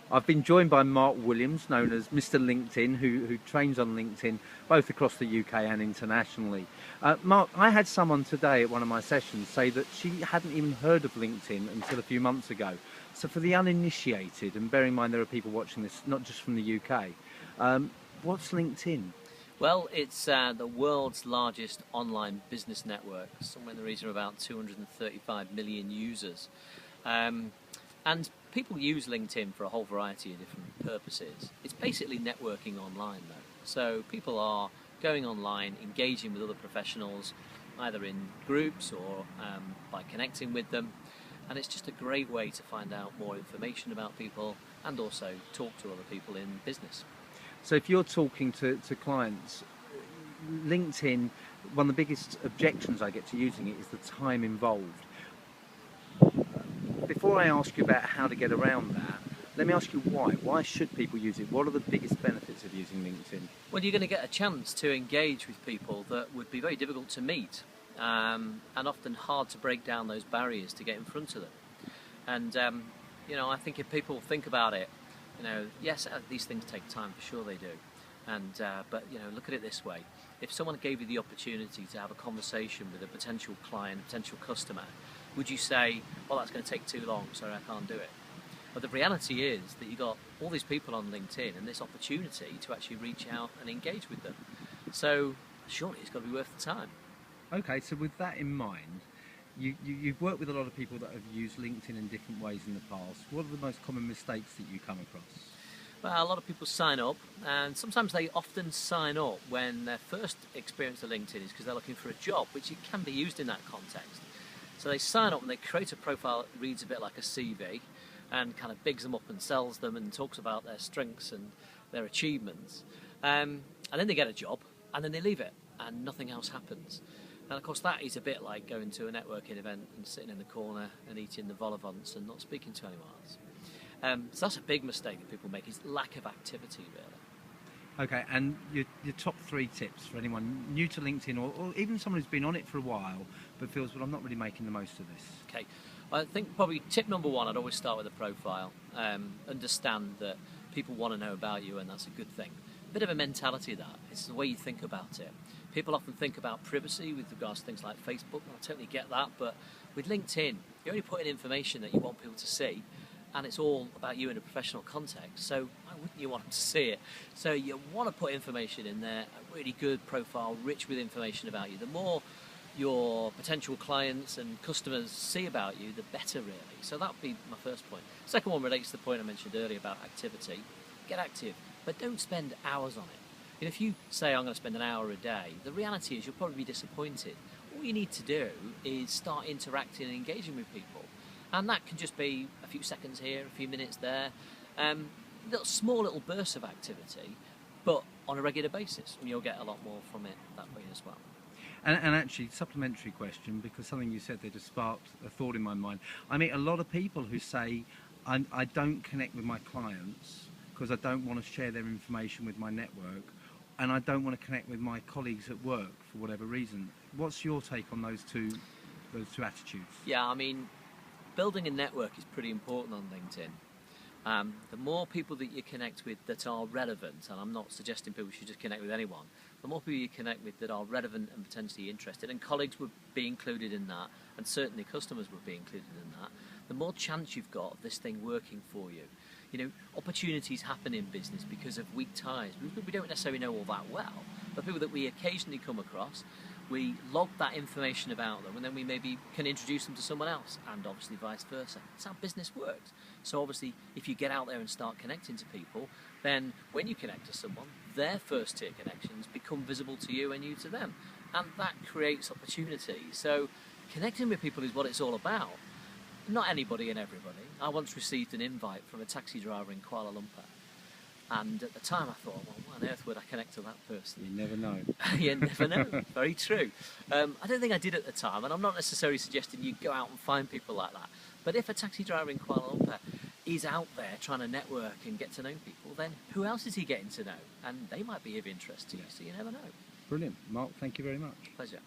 I've been joined by Mark Williams, known as Mr. LinkedIn, who trains on LinkedIn both across the UK and internationally. Mark, I had someone today at one of my sessions say that she hadn't even heard of LinkedIn until a few months ago. So for the uninitiated, and bear in mind there are people watching this not just from the UK, what's LinkedIn? Well, it's the world's largest online business network, somewhere in the region of about 235 million users. And people use LinkedIn for a whole variety of different purposes. It's basically networking online, though. So people are going online, engaging with other professionals, either in groups or by connecting with them. And it's just a great way to find out more information about people and also talk to other people in business. So if you're talking to clients, LinkedIn, one of the biggest objections I get to using it is the time involved. Before I ask you about how to get around that, let me ask you why. Why should people use it? What are the biggest benefits of using LinkedIn? Well, you're going to get a chance to engage with people that would be very difficult to meet and often hard to break down those barriers to get in front of them. And, I think if people think about it, yes, these things take time, for sure they do. But look at it this way. If someone gave you the opportunity to have a conversation with a potential client, potential customer, would you say, well, that's going to take too long, sorry, I can't do it? But the reality is that you've got all these people on LinkedIn and this opportunity to actually reach out and engage with them. So surely it's got to be worth the time. Okay, so with that in mind, you've worked with a lot of people that have used LinkedIn in different ways in the past. What are the most common mistakes that you come across? Well, a lot of people sign up, and sometimes they often sign up when their first experience of LinkedIn is because they're looking for a job, which it can be used in that context. So they sign up and they create a profile that reads a bit like a CV and kind of bigs them up and sells them and talks about their strengths and their achievements. And then they get a job and then they leave it and nothing else happens. And of course that is a bit like going to a networking event and sitting in the corner and eating the vol au vents and not speaking to anyone else. So that's a big mistake that people make, is lack of activity, really. Okay, and your top 3 tips for anyone new to LinkedIn or even someone who's been on it for a while but feels, well, I'm not really making the most of this. Okay, I think probably tip number 1, I'd always start with a profile. Understand that people want to know about you, and that's a good thing. A bit of a mentality, that. It's the way you think about it. People often think about privacy with regards to things like Facebook, and I totally get that, but with LinkedIn, you're only putting information that you want people to see, and it's all about you in a professional context, so why wouldn't you want them to see it? So you want to put information in there, a really good profile, rich with information about you. The more your potential clients and customers see about you, the better, really. So that would be my first point. Second one relates to the point I mentioned earlier about activity. Get active, but don't spend hours on it. If you say, I'm going to spend an hour a day, the reality is you'll probably be disappointed. All you need to do is start interacting and engaging with people. And that can just be a few seconds here, a few minutes there, small little bursts of activity, but on a regular basis, and you'll get a lot more from it that way as well. And actually, supplementary question, because something you said there just sparked a thought in my mind. I meet a lot of people who say, I don't connect with my clients because I don't want to share their information with my network, and I don't want to connect with my colleagues at work for whatever reason. What's your take on those two attitudes? Yeah, I mean, building a network is pretty important on LinkedIn. The more people that you connect with that are relevant, and I'm not suggesting people should just connect with anyone, the more people you connect with that are relevant and potentially interested, and colleagues would be included in that, and certainly customers would be included in that, the more chance you've got of this thing working for you. Opportunities happen in business because of weak ties. We don't necessarily know all that well, but people that we occasionally come across, we log that information about them, and then we maybe can introduce them to someone else, and obviously vice versa. That's how business works. So obviously, if you get out there and start connecting to people, then when you connect to someone, their first tier connections become visible to you and you to them, and that creates opportunity. So connecting with people is what it's all about. Not anybody and everybody. I once received an invite from a taxi driver in Kuala Lumpur, and at the time I thought, well, why on earth would I connect to that person? You never know. You never know. Very true. I don't think I did at the time, and I'm not necessarily suggesting you go out and find people like that. But if a taxi driver in Kuala Lumpur is out there trying to network and get to know people, then who else is he getting to know? And they might be of interest to you, so you never know. Brilliant. Mark, thank you very much. Pleasure.